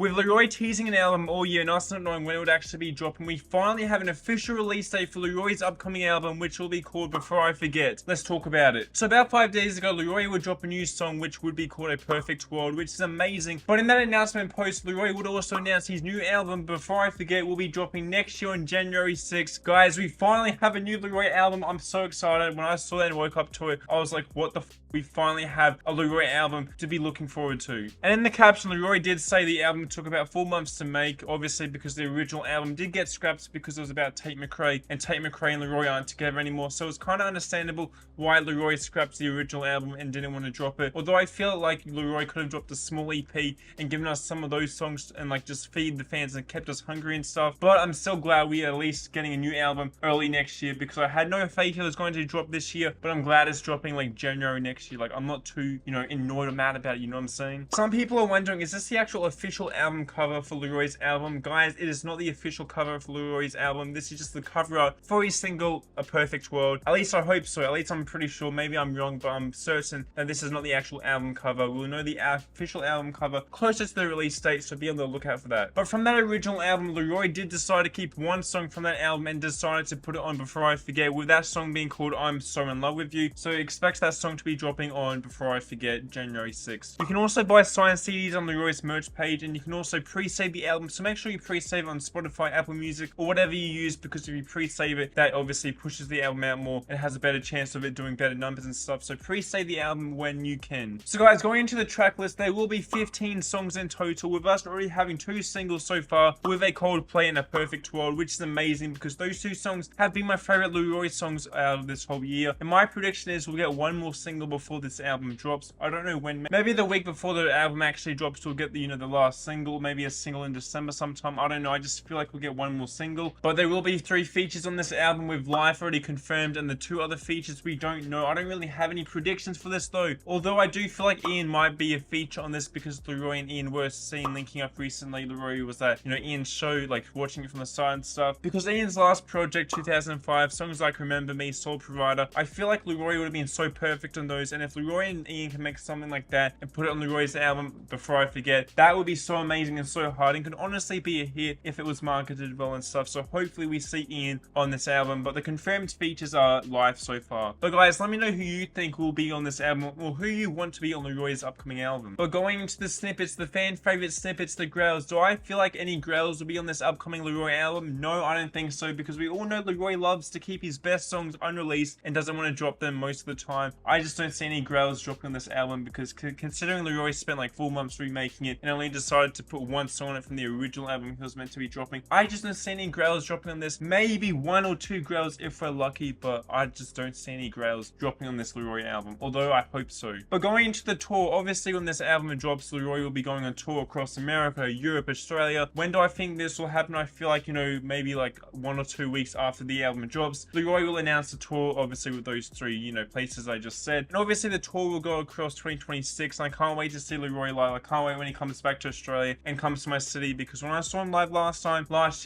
With Laroi teasing an album all year and us not knowing when it would actually be dropping, we finally have an official release date for Laroi's upcoming album, which will be called Before I Forget. Let's talk about it. So about 5 days ago, Laroi would drop a new song which would be called A Perfect World, which is amazing. But in that announcement post, Laroi would also announce his new album, Before I Forget, will be dropping next year on January 6th. Guys, we finally have a new Laroi album. I'm so excited. When I saw that and woke up to it, I was like, what the f? We finally have a Laroi album to be looking forward to. And in the caption, Laroi did say the album took about 4 months to make, obviously because the original album did get scrapped because it was about Tate McRae, and Tate McRae and Laroi aren't together anymore, so it's kind of understandable why Laroi scrapped the original album and didn't want to drop it. Although I feel like Laroi could have dropped a small EP and given us some of those songs and like just feed the fans and kept us hungry and stuff. But I'm still glad we are at least getting a new album early next year, because I had no faith it was going to drop this year, but I'm glad it's dropping like January next year. Like, I'm not too, annoyed or mad about it, you know what I'm saying? Some people are wondering, is this the actual official album cover for Laroi's album? Guys, it is not the official cover for Laroi's album. This is just the cover art for his single, A Perfect World. At least I hope so. At least I'm pretty sure. Maybe I'm wrong, but I'm certain that this is not the actual album cover. We'll know the official album cover closer to the release date, so be on the lookout for that. But from that original album, Laroi did decide to keep one song from that album and decided to put it on Before I Forget, with that song being called I'm So In Love With You. So expect that song to be dropping on Before I Forget, January 6th. You can also buy signed CDs on Laroi's merch page, and you can also pre-save the album, so make sure you pre-save it on Spotify, Apple Music, or whatever you use, because if you pre-save it, that obviously pushes the album out more and has a better chance of it doing better numbers and stuff. So pre-save the album when you can. So guys, going into the track list, there will be 15 songs in total, with us already having 2 singles so far, with a Coldplay and A Perfect World, which is amazing because those 2 songs have been my favorite Laroi songs out of this whole year. And my prediction is we'll get one more single before this album drops. I don't know when. Maybe the week before the album actually drops, we'll get the the last single. Maybe a single in December sometime. I don't know. I just feel like we'll get one more single. But there will be 3 features on this album, with Life already confirmed, and the 2 other features we don't know. I don't really have any predictions for this though. Although I do feel like Ian might be a feature on this, because Laroi and Ian were seen linking up recently. Laroi was at Ian's show, like watching it from the side and stuff. Because Ian's last project, 2005, songs like Remember Me, Soul Provider, I feel like Laroi would have been so perfect on those. And if Laroi and Ian can make something like that and put it on Laroi's album Before I Forget, that would be so amazing and so hard, and could honestly be a hit if it was marketed well and stuff. So hopefully we see Ian on this album, but the confirmed features are Life so far. But guys, let me know who you think will be on this album, or who you want to be on Laroi's upcoming album. But going into the snippets, the fan favorite snippets, the growls, do I feel like any growls will be on this upcoming Laroi album? No, I don't think so, because we all know Laroi loves to keep his best songs unreleased and doesn't want to drop them most of the time. I just don't see any growls dropping on this album, because considering Laroi spent like 4 months remaking it and only decided to put 1 song on it from the original album he was meant to be dropping, I just don't see any growls dropping on this. Maybe 1 or 2 growls if we're lucky, but I just don't see any growls dropping on this Laroi album, although I hope so. But going into the tour, obviously when this album drops, Laroi will be going on tour across America, Europe, Australia. When do I think this will happen? I feel like, maybe like 1 or 2 weeks after the album drops, Laroi will announce the tour, obviously with those 3, places I just said. And obviously the tour will go across 2026, and I can't wait to see Laroi live. I can't wait when he comes back to Australia and comes to my city, because when I saw him live last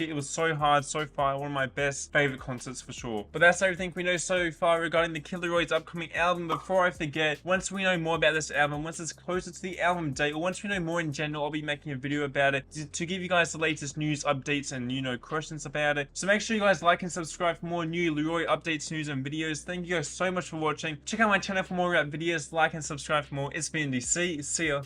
year, it was so hard, so far, one of my best favorite concerts for sure. But that's everything we know so far regarding the Kid Laroi's upcoming album. Before I forget, once we know more about this album, once it's closer to the album date, or once we know more in general, I'll be making a video about it to give you guys the latest news, updates, and questions about it. So make sure you guys like and subscribe for more new Laroi updates, news, and videos. Thank you guys so much for watching. Check out my channel for more rap videos. Like and subscribe for more. It's been DC. See ya.